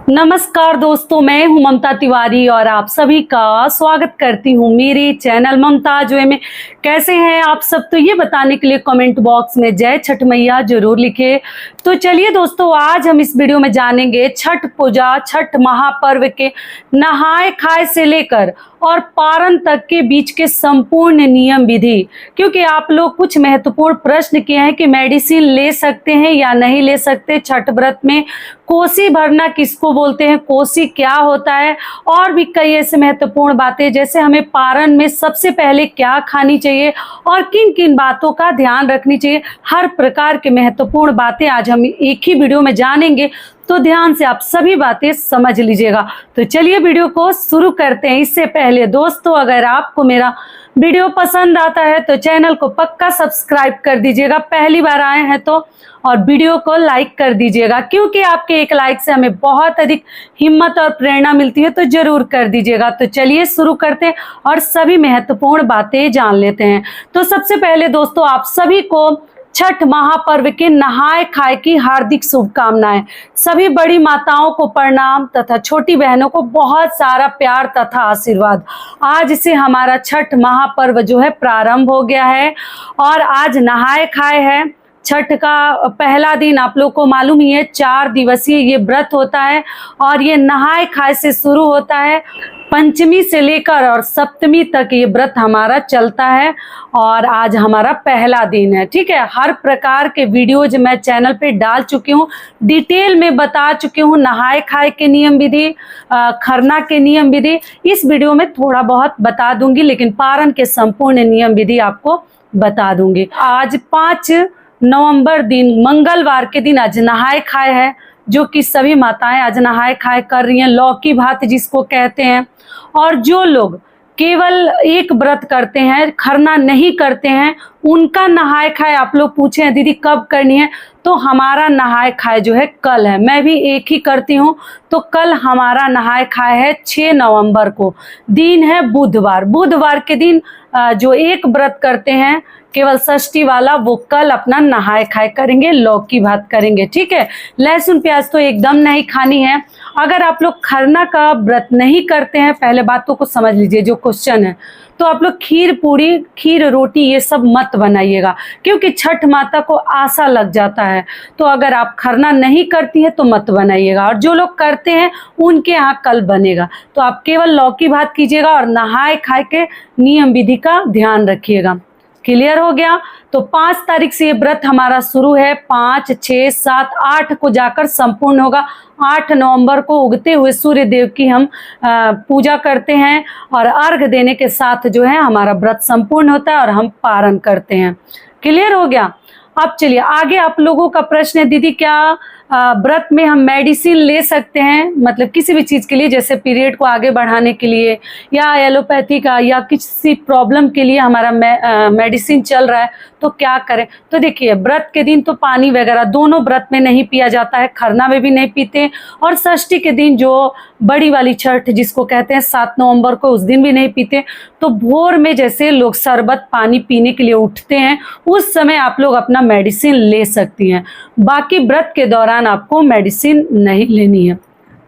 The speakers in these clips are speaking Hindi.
नमस्कार दोस्तों, मैं हूं ममता तिवारी और आप सभी का स्वागत करती हूं मेरे चैनल ममताज वे में। कैसे हैं आप सब? तो ये बताने के लिए कमेंट बॉक्स में जय छठ मैया जरूर लिखे। तो चलिए दोस्तों, आज हम इस वीडियो में जानेंगे छठ पूजा, छठ महापर्व के नहाए खाए से लेकर और पारण तक के बीच के संपूर्ण नियम विधि। क्योंकि आप लोग कुछ महत्वपूर्ण प्रश्न किए हैं कि मेडिसिन ले सकते हैं या नहीं ले सकते छठ व्रत में, कोसी भरना किसको बोलते हैं, कोसी क्या होता है, और भी कई ऐसे महत्वपूर्ण बातें, जैसे हमें पारण में सबसे पहले क्या खानी चाहिए और किन किन बातों का ध्यान रखनी चाहिए। हर प्रकार के महत्वपूर्ण बातें आज हम एक ही वीडियो में जानेंगे, तो ध्यान से आप सभी बातें समझ लीजिएगा। तो चलिए वीडियो को शुरू करते हैं। इससे पहले दोस्तों, अगर आपको मेरा वीडियो पसंद आता है तो चैनल को पक्का सब्सक्राइब कर दीजिएगा, पहली बार आए हैं तो, और वीडियो को लाइक कर दीजिएगा, क्योंकि आपके एक लाइक से हमें बहुत अधिक हिम्मत और प्रेरणा मिलती है, तो जरूर कर दीजिएगा। तो चलिए शुरू करते हैं और सभी महत्वपूर्ण बातें जान लेते हैं। तो सबसे पहले दोस्तों, आप सभी को छठ महापर्व के नहाए खाए की हार्दिक शुभकामनाएं। सभी बड़ी माताओं को प्रणाम तथा छोटी बहनों को बहुत सारा प्यार तथा आशीर्वाद। आज से हमारा छठ महापर्व जो है प्रारंभ हो गया है और आज नहाए खाए है। छठ का पहला दिन आप लोग को मालूम ही है, 4 दिवसीय ये व्रत होता है और ये नहाए खाए से शुरू होता है। पंचमी से लेकर और सप्तमी तक ये व्रत हमारा चलता है और आज हमारा पहला दिन है। ठीक है, हर प्रकार के वीडियोज मैं चैनल पे डाल चुकी हूँ, डिटेल में बता चुकी हूँ नहाए खाए के नियम विधि, खरना के नियम विधि। इस वीडियो में थोड़ा बहुत बता दूंगी, लेकिन पारण के संपूर्ण नियम विधि आपको बता दूंगी। आज 5 नवंबर दिन मंगलवार के दिन आज नहाए खाए है, जो कि सभी माताएं आज नहाए खाए कर रही हैं, लौकी भात जिसको कहते हैं। और जो लोग केवल एक व्रत करते हैं, खरना नहीं करते हैं, उनका नहाए खाए आप लोग पूछे हैं दीदी कब करनी है, तो हमारा नहाए खाए जो है कल है। मैं भी एक ही करती हूँ, तो कल हमारा नहाए खाए है 6 नवंबर को, दिन है बुधवार। बुधवार के दिन जो एक व्रत करते हैं केवल षष्ठी वाला, वो कल अपना नहाए खाए करेंगे, लौकी भात करेंगे। ठीक है, लहसुन प्याज तो एकदम नहीं खानी है। अगर आप लोग खरना का व्रत नहीं करते हैं, पहले बातों को समझ लीजिए जो क्वेश्चन है, तो आप लोग खीर पूरी, खीर रोटी ये सब मत बनाइएगा, क्योंकि छठ माता को आशा लग जाता है। तो अगर आप खरना नहीं करती हैं तो मत बनाइएगा, और जो लोग करते हैं उनके यहाँ कल बनेगा। तो आप केवल लौकी भात कीजिएगा और नहाए खाए के नियम विधि का ध्यान रखिएगा। क्लियर हो गया? तो 5 तारीख से ये व्रत हमारा शुरू है, 5, 6, 7, 8 को जाकर संपूर्ण होगा। 8 नवंबर को उगते हुए सूर्य देव की हम पूजा करते हैं और अर्घ देने के साथ जो है हमारा व्रत संपूर्ण होता है और हम पारण करते हैं। क्लियर हो गया? अब चलिए आगे। आप लोगों का प्रश्न है, दीदी क्या व्रत में हम मेडिसिन ले सकते हैं, मतलब किसी भी चीज़ के लिए, जैसे पीरियड को आगे बढ़ाने के लिए या एलोपैथी का या किसी प्रॉब्लम के लिए हमारा मेडिसिन चल रहा है, तो क्या करें? तो देखिए, व्रत के दिन तो पानी वगैरह दोनों व्रत में नहीं पिया जाता है, खरना में भी नहीं पीते, और षष्ठी के दिन जो बड़ी वाली छठ जिसको कहते हैं 7 नवंबर को, उस दिन भी नहीं पीते। तो भोर में जैसे लोग शरबत पानी पीने के लिए उठते हैं, उस समय आप लोग अपना मेडिसिन ले सकती हैं। बाकी व्रत के दौरान आपको मेडिसिन नहीं लेनी है।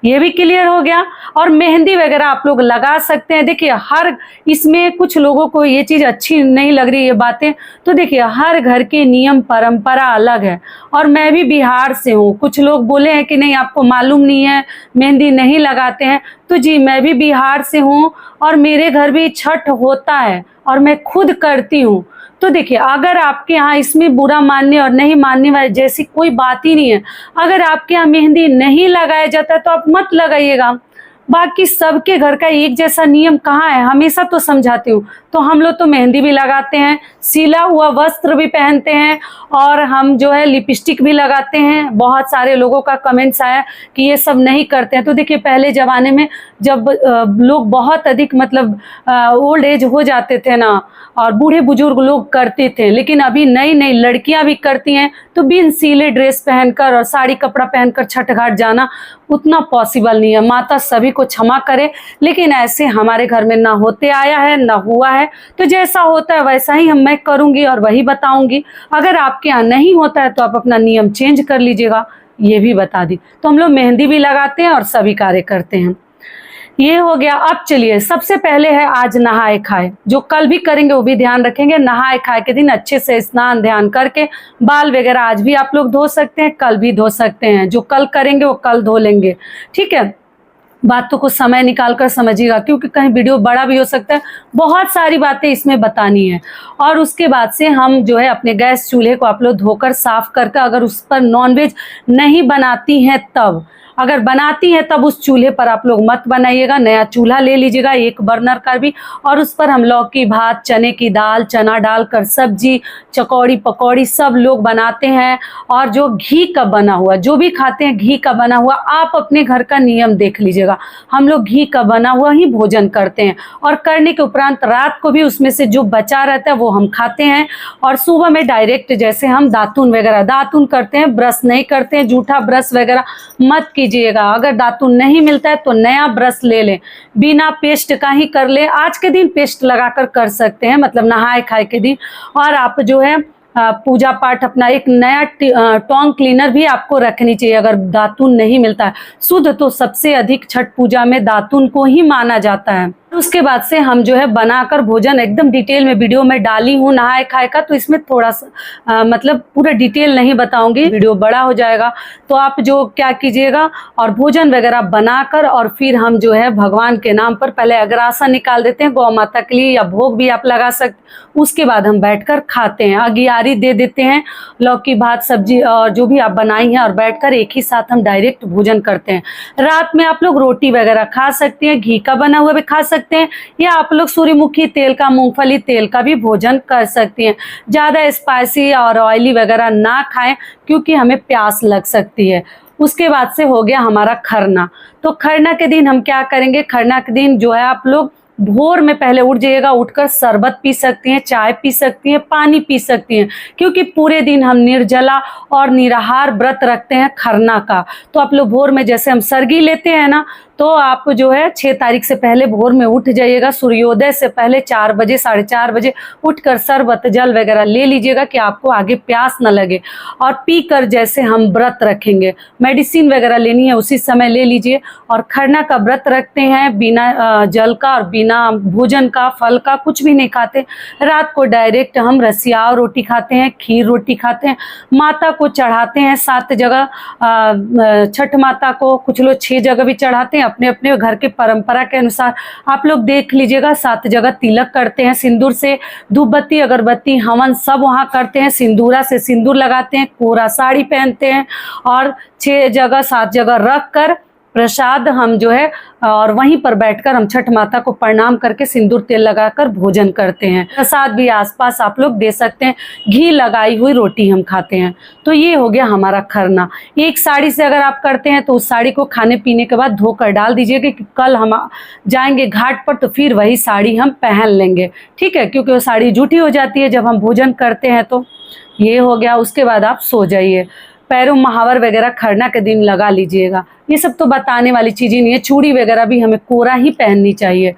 ये भी क्लियर हो गया? और मेहंदी वगैरह आप लोग लगा सकते हैं। देखिए, हर इसमें कुछ लोगों को ये चीज़ अच्छी नहीं लग रही, ये बातें, तो देखिए हर घर के नियम परंपरा अलग है। और मैं भी बिहार से हूँ, कुछ लोग बोले हैं कि नहीं आपको मालूम नहीं है, मेहंदी नहीं लगाते हैं, तो जी मैं भी बिहार से हूँ और मेरे घर भी छठ होता है और मैं खुद करती हूँ। तो देखिए, अगर आपके यहाँ इसमें बुरा मानने और नहीं मानने वाले जैसी कोई बात ही नहीं है। अगर आपके यहाँ मेहंदी नहीं लगाया जाता है तो आप मत लगाइएगा। बाकी सबके घर का एक जैसा नियम कहाँ है, हमेशा तो समझाती हूँ। तो हम लोग तो मेहंदी भी लगाते हैं, सिला हुआ वस्त्र भी पहनते हैं, और हम जो है लिपस्टिक भी लगाते हैं। बहुत सारे लोगों का कमेंट्स आया कि ये सब नहीं करते हैं। तो देखिए, पहले ज़माने में जब लोग बहुत अधिक मतलब ओल्ड एज हो जाते थे ना, और बूढ़े बुजुर्ग लोग करते थे, लेकिन अभी नई नई लड़कियां भी करती हैं। तो बिन सिले ड्रेस पहनकर और साड़ी कपड़ा पहनकर छठ घाट जाना उतना पॉसिबल नहीं है। माता सभी को क्षमा करे, लेकिन ऐसे हमारे घर में ना होते आया है ना हुआ है। तो जैसा होता है वैसा ही मैं करूंगी और वही बताऊंगी। अगर आपके यहाँ नहीं होता है तो आप अपना नियम चेंज कर लीजिएगा। ये भी बता दी। तो हम लोग मेहंदी भी लगाते हैं और सभी कार्य करते हैं। ये हो गया। अब चलिए, सबसे पहले है आज नहाए खाए, जो कल भी करेंगे वो भी ध्यान रखेंगे। नहाए खाए के दिन अच्छे से स्नान ध्यान करके बाल वगैरह आज भी आप लोग धो सकते हैं, कल भी धो सकते हैं। जो कल करेंगे वो कल धो लेंगे, ठीक है। बातों को समय निकाल कर समझिएगा, क्योंकि कहीं वीडियो बड़ा भी हो सकता है, बहुत सारी बातें इसमें बतानी है। और उसके बाद से हम जो है अपने गैस चूल्हे को आप लोग धोकर साफ करके, अगर उस पर नॉनवेज नहीं बनाती हैं तब, अगर बनाती हैं तब उस चूल्हे पर आप लोग मत बनाइएगा, नया चूल्हा ले लीजिएगा, एक बर्नर का भी। और उस पर हम लौकी भात, चने की दाल, चना डालकर सब्जी, चकौड़ी पकौड़ी सब लोग बनाते हैं। और जो घी का बना हुआ, जो भी खाते हैं घी का बना हुआ, आप अपने घर का नियम देख लीजिएगा, हम लोग घी का बना हुआ ही भोजन करते हैं। और करने के उपरांत रात को भी उसमें से जो बचा रहता है वो हम खाते हैं। और सुबह में डायरेक्ट जैसे हम दातुन वगैरह दातुन करते हैं, ब्रश नहीं करते हैं, जूठा ब्रश वगैरह मत कीजिएगा। अगर दातुन नहीं मिलता है तो नया ब्रश ले लें, बिना पेस्ट का ही कर ले। आज के दिन पेस्ट लगाकर कर सकते हैं, मतलब नहाए खाए के दिन। और आप जो है पूजा पाठ अपना एक नया टोंग क्लीनर भी आपको रखनी चाहिए, अगर दातुन नहीं मिलता है। शुद्ध तो सबसे अधिक छठ पूजा में दातुन को ही माना जाता है। उसके बाद से हम जो है बनाकर भोजन एकदम डिटेल में वीडियो में डाली हूँ नहाए खाए का, तो इसमें थोड़ा सा मतलब पूरा डिटेल नहीं बताऊंगी, वीडियो बड़ा हो जाएगा। तो आप जो क्या कीजिएगा, और भोजन वगैरह बनाकर और फिर हम जो है भगवान के नाम पर पहले अग्रासन निकाल देते हैं गौ माता के लिए, या भोग भी आप लगा सकते। उसके बाद हम बैठकर खाते हैं, अगियारी दे देते हैं, लौकी भात सब्जी और जो भी आप बनाई हैं, और बैठकर एक ही साथ हम डायरेक्ट भोजन करते हैं। रात में आप लोग रोटी वगैरह खा सकते हैं, घी का बना हुआ भी खा सकते हैं, या आप लोग सूर्यमुखी तेल का, मूंगफली तेल का भी भोजन कर सकती हैं। ज़्यादा स्पाइसी और ऑयली वगैरह ना खाएं, क्योंकि हमें प्यास लग सकती है। उसके बाद से हो गया हमारा खरना। तो खरना के दिन हम क्या करेंगे, खरना के दिन जो है आप लोग भोर में पहले उठ जाइएगा, उठकर शरबत पी सकती हैं, चाय पी सकती हैं, पानी पी सकती हैं, क्योंकि पूरे दिन हम निर्जला और निराहार व्रत रखते हैं खरना का। तो आप लोग भोर में जैसे हम सरगी लेते हैं ना, तो आप जो है 6 तारीख से पहले भोर में उठ जाइएगा, सूर्योदय से पहले 4 बजे 4:30 बजे उठकर शरबत जल वगैरह ले लीजिएगा, कि आपको आगे प्यास न लगे। और पीकर जैसे हम व्रत रखेंगे, मेडिसिन वगैरह लेनी है उसी समय ले लीजिए। और खरना का व्रत रखते हैं बिना जल का और बिना भोजन का, फल का कुछ भी नहीं खाते। रात को डायरेक्ट हम रसिया रोटी खाते हैं, खीर रोटी खाते हैं, माता को चढ़ाते हैं 7 जगह। छठ माता को कुछ लोग 6 जगह भी चढ़ाते हैं, अपने अपने घर के परंपरा के अनुसार। आप लोग देख लीजिएगा, 7 जगह तिलक करते हैं सिंदूर से, धूप बत्ती अगरबत्ती हवन सब वहाँ करते हैं, सिंदूरा से सिंदूर लगाते हैं, कोरा साड़ी पहनते हैं, और 6 जगह 7 जगह रख कर प्रसाद हम जो है, और वहीं पर बैठकर हम छठ माता को प्रणाम करके सिंदूर तेल लगाकर भोजन करते हैं। प्रसाद भी आसपास आप लोग दे सकते हैं, घी लगाई हुई रोटी हम खाते हैं। तो ये हो गया हमारा खरना। एक साड़ी से अगर आप करते हैं तो उस साड़ी को खाने पीने के बाद धोकर डाल दीजिएगा, कि कल हम जाएंगे घाट पर तो फिर वही साड़ी हम पहन लेंगे, ठीक है, क्योंकि वो साड़ी जूठी हो जाती है जब हम भोजन करते हैं। तो ये हो गया। उसके बाद आप सो जाइए। पैरों महावर वगैरह खरना के दिन लगा लीजिएगा। ये सब तो बताने वाली चीज़ें नहीं है। चूड़ी वगैरह भी हमें कोरा ही पहननी चाहिए।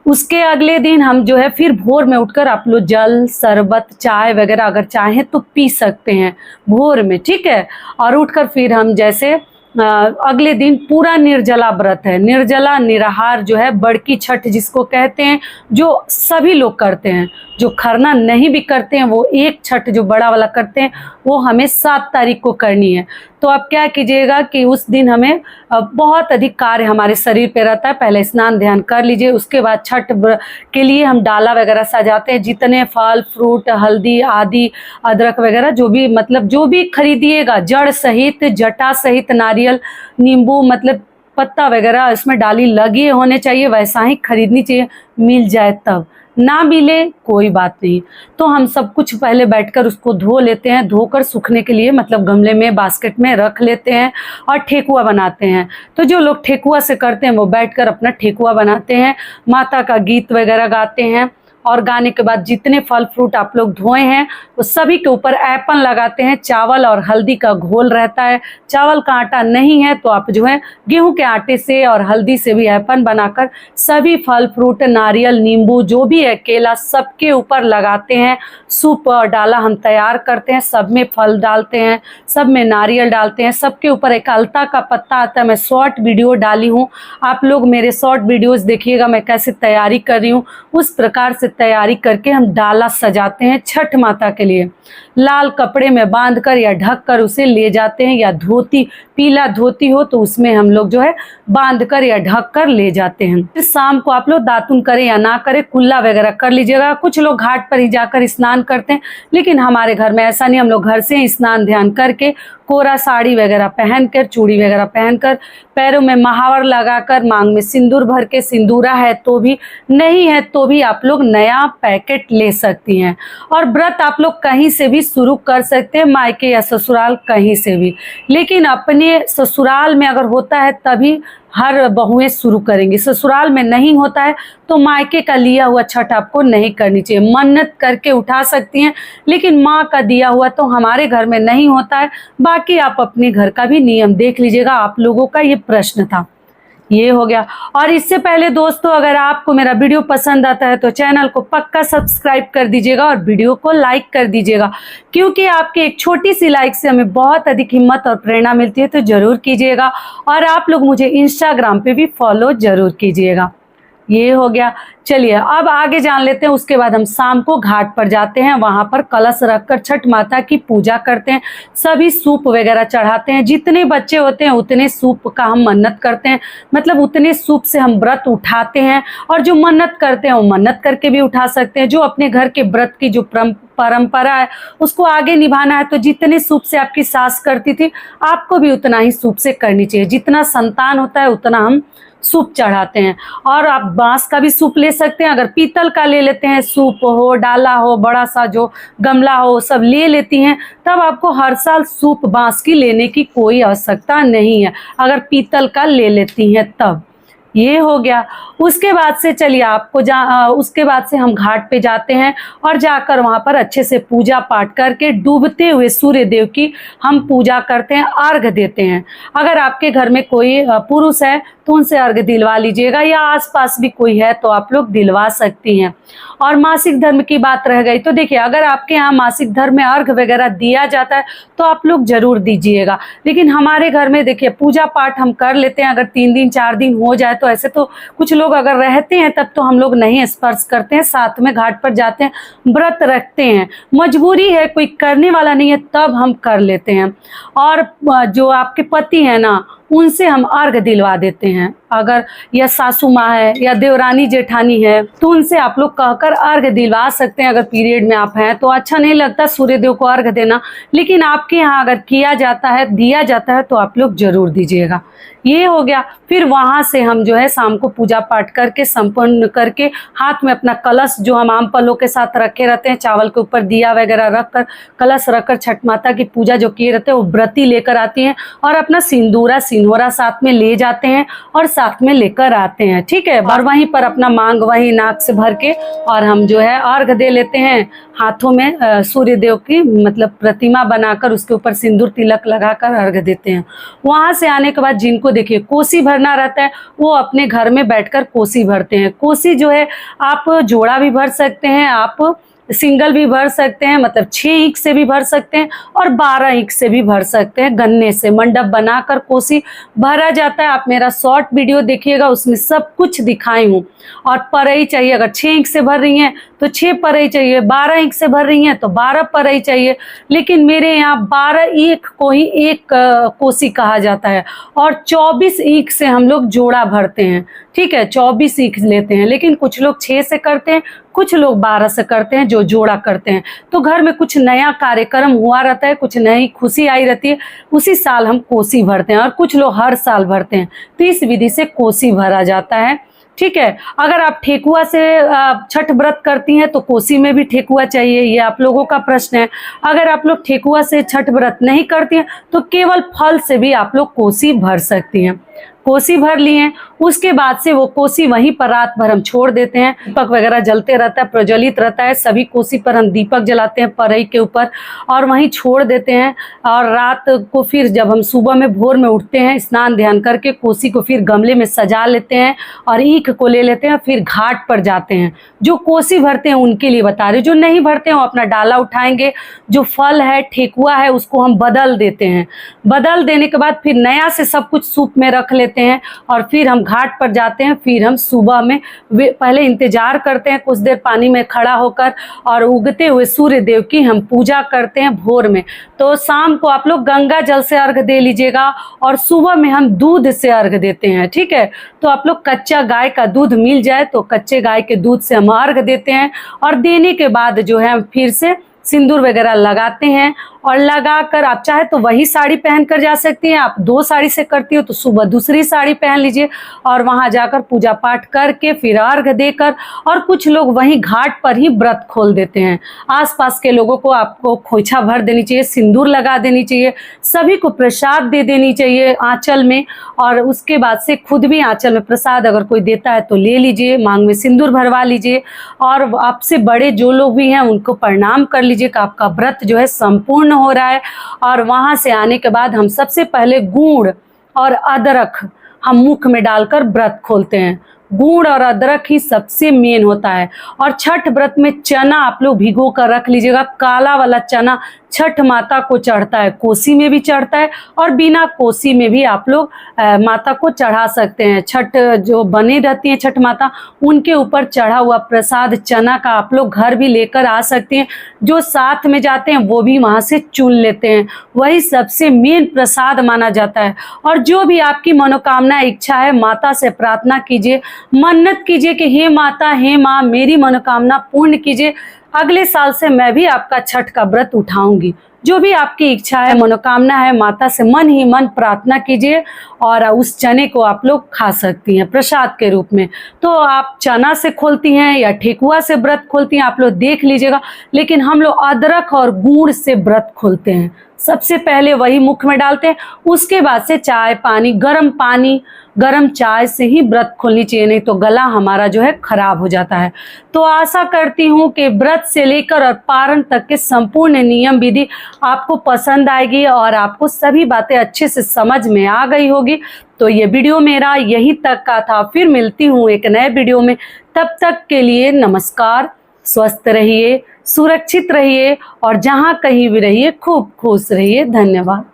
उसके अगले दिन हम जो है फिर भोर में उठकर आप लोग जल शरबत चाय वगैरह अगर चाहें तो पी सकते हैं भोर में, ठीक है। और उठकर फिर हम जैसे अगले दिन पूरा निर्जला व्रत है, निर्जला निराहार जो है बड़की छठ जिसको कहते हैं, जो सभी लोग करते हैं। जो खरना नहीं भी करते हैं वो एक छठ जो बड़ा वाला करते हैं वो हमें 7 तारीख को करनी है। तो आप क्या कीजिएगा कि उस दिन हमें बहुत अधिक कार्य हमारे शरीर पे रहता है। पहले स्नान ध्यान कर लीजिए, उसके बाद छठ के लिए हम डाला वगैरह सजाते हैं। जितने फल फ्रूट हल्दी आदि अदरक वगैरह जो भी मतलब जो भी खरीदिएगा, जड़ सहित जटा सहित नारियल नींबू मतलब पत्ता वगैरह इसमें डाली लगे होने चाहिए, वैसा ही खरीदनी चाहिए, मिल जाए तब, ना मिले कोई बात नहीं। तो हम सब कुछ पहले बैठकर उसको धो लेते हैं, धोकर सूखने के लिए मतलब गमले में बास्केट में रख लेते हैं और ठेकुआ बनाते हैं। तो जो लोग ठेकुआ से करते हैं वो बैठकर अपना ठेकुआ बनाते हैं, माता का गीत वगैरह गाते हैं। और गाने के बाद जितने फल फ्रूट आप लोग धोए हैं वो सभी के ऊपर ऐपन लगाते हैं। चावल और हल्दी का घोल रहता है, चावल का आटा नहीं है तो आप जो है गेहूं के आटे से और हल्दी से भी ऐपन बनाकर सभी फल फ्रूट, नारियल, नींबू जो भी है, केला, सबके ऊपर लगाते हैं। सूप डाला हम तैयार करते हैं, सब में फल डालते हैं, सब में नारियल डालते हैं, सबके ऊपर एक अलता का पत्ता आता है। मैं शॉर्ट वीडियो डाली हूँ, आप लोग मेरे शॉर्ट वीडियोस देखिएगा मैं कैसे तैयारी कर रही हूँ। उस प्रकार से तैयारी करके हम डाला सजाते हैं छठ माता के लिए। लाल कपड़े में बांधकर या ढक कर उसे ले जाते हैं, या धोती, पीला धोती हो तो उसमें हम लोग जो है बांध कर या ढक कर ले जाते हैं। फिर शाम को आप लोग दातुन करें या ना करें, कुल्ला वगैरह कर लीजिएगा। कुछ लोग घाट पर ही जाकर स्नान करते हैं, लेकिन हमारे घर में ऐसा नहीं। हम लोग घर से ही स्नान ध्यान करके कोरा साड़ी वगैरह पहनकर, चूड़ी वगैरह पहनकर, पैरों में महावर लगाकर, मांग में सिंदूर भर के, सिंदूरा है तो भी, नहीं है तो भी आप लोग नया पैकेट ले सकती हैं। और व्रत आप लोग कहीं से भी शुरू कर सकते हैं, मायके या ससुराल कहीं से भी। लेकिन अपने ससुराल में अगर होता है तभी हर बहुएं शुरू करेंगी, ससुराल में नहीं होता है तो मायके का लिया हुआ छठ आपको नहीं करनी चाहिए। मन्नत करके उठा सकती हैं, लेकिन माँ का दिया हुआ तो हमारे घर में नहीं होता है। बाकी आप अपने घर का भी नियम देख लीजिएगा। आप लोगों का ये प्रश्न था, ये हो गया। और इससे पहले दोस्तों, अगर आपको मेरा वीडियो पसंद आता है तो चैनल को पक्का सब्सक्राइब कर दीजिएगा और वीडियो को लाइक कर दीजिएगा, क्योंकि आपकी एक छोटी सी लाइक से हमें बहुत अधिक हिम्मत और प्रेरणा मिलती है। तो जरूर कीजिएगा। और आप लोग मुझे इंस्टाग्राम पे भी फॉलो जरूर कीजिएगा। ये हो गया। चलिए अब आगे जान लेते हैं। उसके बाद हम शाम को घाट पर जाते हैं, वहां पर कलश रखकर छठ माता की पूजा करते हैं। सभी सूप वगैरह चढ़ाते हैं। जितने बच्चे होते हैं उतने सूप का हम मन्नत करते हैं, मतलब उतने सूप से हम व्रत उठाते हैं। और जो मन्नत करते हैं वो मन्नत करके भी उठा सकते हैं। जो अपने घर के व्रत की जो परंपरा है उसको आगे निभाना है तो जितने सूप से आपकी सास करती थी आपको भी उतना ही सूप से करनी चाहिए। जितना संतान होता है उतना हम सूप चढ़ाते हैं। और आप बांस का भी सूप ले सकते हैं, अगर पीतल का ले लेते हैं, सूप हो, डाला हो, बड़ा सा जो गमला हो, सब ले लेती हैं, तब आपको हर साल सूप बांस की लेने की कोई आवश्यकता नहीं है, अगर पीतल का ले लेती हैं तब। ये हो गया। उसके बाद से चलिए आपको उसके बाद से हम घाट पे जाते हैं और जाकर वहां पर अच्छे से पूजा पाठ करके डूबते हुए सूर्य देव की हम पूजा करते हैं, अर्घ देते हैं। अगर आपके घर में कोई पुरुष है तो उनसे अर्घ दिलवा लीजिएगा, या आसपास भी कोई है तो आप लोग दिलवा सकती हैं। और मासिक धर्म की बात रह गई तो देखिए, अगर आपके यहाँ मासिक धर्म में अर्घ वगैरह दिया जाता है तो आप लोग जरूर दीजिएगा। लेकिन हमारे घर में देखिए पूजा पाठ हम कर लेते हैं, अगर 3 दिन 4 दिन हो जाए तो ऐसे तो कुछ लोग अगर रहते हैं तब तो हम लोग नहीं स्पर्श करते हैं, साथ में घाट पर जाते हैं, व्रत रखते हैं। मजबूरी है, कोई करने वाला नहीं है तब हम कर लेते हैं। और जो आपके पति है ना, उनसे हम अर्घ दिलवा देते हैं। अगर यह सासू माँ है या देवरानी जेठानी है तो उनसे आप लोग कहकर अर्घ दिलवा सकते हैं। अगर पीरियड में आप हैं तो अच्छा नहीं लगता सूर्य देव को अर्घ देना, लेकिन आपके यहाँ अगर किया जाता है, दिया जाता है तो आप लोग जरूर दीजिएगा। ये हो गया। फिर वहां से हम जो है शाम को पूजा पाठ करके संपन्न करके हाथ में अपना कलश जो हम आम पलों के साथ रखे रहते हैं, चावल के ऊपर दिया वगैरह रखकर कलश रखकर छठ माता की पूजा जो किए रहते हैं वो व्रती लेकर आती हैं और अपना सिंदूरा सिंहोरा साथ में ले जाते हैं और साथ में लेकर आते हैं। ठीक है। और वहीं पर अपना मांग वहीं नाक से भर के और हम जो है अर्घ दे लेते हैं। हाथों में सूर्य देव की मतलब प्रतिमा बनाकर उसके ऊपर सिंदूर तिलक लगाकर अर्घ देते हैं। वहां से आने के बाद जिनको देखिए कोसी भरना रहता है वो अपने घर में बैठकर कोसी भरते हैं। कोसी जो है आप जोड़ा भी भर सकते हैं, आप सिंगल भी भर सकते हैं, मतलब 6 ईंख से भी भर सकते हैं और 12 ईंख से भी भर सकते हैं। गन्ने से मंडप बनाकर कोसी भरा जाता है। आप मेरा शॉर्ट वीडियो देखिएगा, उसमें सब कुछ दिखाई हूँ। और परई चाहिए, अगर 6 ईंख से भर रही हैं तो 6 परई चाहिए, 12 ईंख से भर रही हैं तो 12 परई चाहिए। लेकिन मेरे यहाँ 12 ईंख को ही एक कोसी कहा जाता है और 24 ईंख से हम लोग जोड़ा भरते हैं। ठीक है, 24 ईंख लेते हैं। लेकिन कुछ लोग 6 से करते हैं, कुछ लोग 12 से करते हैं, जो जोड़ा करते हैं। तो घर में कुछ नया कार्यक्रम हुआ रहता है, कुछ नई खुशी आई रहती है, उसी साल हम कोसी भरते हैं। और कुछ लोग हर साल भरते हैं, तो इस विधि से कोसी भरा जाता है। ठीक है। अगर आप ठेकुआ से छठ व्रत करती हैं तो कोसी में भी ठेकुआ चाहिए, ये आप लोगों का प्रश्न है। अगर आप लोग ठेकुआ से छठ व्रत नहीं करती हैं तो केवल फल से भी आप लोग कोसी भर सकती हैं। कोसी भर लिए, उसके बाद से वो कोसी वहीं पर रात भर हम छोड़ देते हैं। दीपक वगैरह जलते रहता है, प्रज्वलित रहता है, सभी कोसी पर हम दीपक जलाते हैं परई के ऊपर और वहीं छोड़ देते हैं। और रात को फिर जब हम सुबह में भोर में उठते हैं, स्नान ध्यान करके कोसी को फिर गमले में सजा लेते हैं और ईख को ले लेते हैं, फिर घाट पर जाते हैं। जो कोसी भरते हैं उनके लिए बता रहे, जो नहीं भरते हैं वो अपना डाला उठाएंगे, जो फल है ठेकुआ है उसको हम बदल देते हैं। बदल देने के बाद फिर नया से सब कुछ सूप में रख लेते हैं और फिर हम घाट पर जाते हैं। फिर हम सुबह में पहले इंतजार करते हैं कुछ देर पानी में खड़ा होकर और उगते हुए सूर्य देव की हम पूजा करते हैं भोर में। तो शाम को आप लोग गंगा जल से अर्घ दे लीजिएगा और सुबह में हम दूध से अर्घ देते हैं। ठीक है, तो आप लोग कच्चा गाय का दूध मिल जाए तो कच्चे गाय के दूध से हम अर्घ देते हैं और देने के बाद जो है हम फिर से सिंदूर वगैरह लगाते हैं और लगाकर आप चाहे तो वही साड़ी पहन कर जा सकती हैं। आप 2 साड़ी से करती हो तो सुबह दूसरी साड़ी पहन लीजिए और वहां जाकर पूजा पाठ करके फिर अर्घ देकर, और कुछ लोग वहीं घाट पर ही व्रत खोल देते हैं। आसपास के लोगों को आपको खोइछा भर देनी चाहिए, सिंदूर लगा देनी चाहिए, सभी को प्रसाद दे देनी चाहिए आंचल में। और उसके बाद से खुद भी आंचल में प्रसाद अगर कोई देता है तो ले लीजिए, मांग में सिंदूर भरवा लीजिए और आपसे बड़े जो लोग भी हैं उनको प्रणाम कर लीजिए कि आपका व्रत जो है संपूर्ण हो रहा है। और वहां से आने के बाद हम सबसे पहले गुड़ और अदरक हम मुख में डालकर व्रत खोलते हैं। गुड़ और अदरक ही सबसे मेन होता है। और छठ व्रत में चना आप लोग भिगो कर रख लीजिएगा, काला वाला चना छठ माता को चढ़ता है, कोसी में भी चढ़ता है और बिना कोसी में भी आप लोग माता को चढ़ा सकते हैं। छठ जो बनी रहती है छठ माता, उनके ऊपर चढ़ा हुआ प्रसाद चना का आप लोग घर भी लेकर आ सकते हैं। जो साथ में जाते हैं वो भी वहां से चुन लेते हैं, वही सबसे मेन प्रसाद माना जाता है। और जो भी आपकी मनोकामना इच्छा है माता से प्रार्थना कीजिए, मन्नत कीजिए कि हे माता, हे माँ, मेरी मनोकामना पूर्ण कीजिए, अगले साल से मैं भी आपका छठ का व्रत उठाऊंगी। जो भी आपकी इच्छा है मनोकामना है माता से मन ही मन प्रार्थना कीजिए और उस चने को आप लोग खा सकती हैं प्रसाद के रूप में। तो आप चना से खोलती हैं या ठेकुआ से व्रत खोलती हैं आप लोग देख लीजिएगा, लेकिन हम लोग अदरक और गुड़ से व्रत खोलते हैं। सबसे पहले वही मुख में डालते हैं, उसके बाद से चाय पानी गरम चाय से ही व्रत खोलनी चाहिए, नहीं तो गला हमारा जो है खराब हो जाता है। तो आशा करती हूँ कि व्रत से लेकर और पारण तक के संपूर्ण नियम विधि आपको पसंद आएगी और आपको सभी बातें अच्छे से समझ में आ गई होगी। तो ये वीडियो मेरा यही तक का था, फिर मिलती हूँ एक नए वीडियो में। तब तक के लिए नमस्कार, स्वस्थ रहिए, सुरक्षित रहिए और जहाँ कहीं भी रहिए खूब खुश रहिए। धन्यवाद।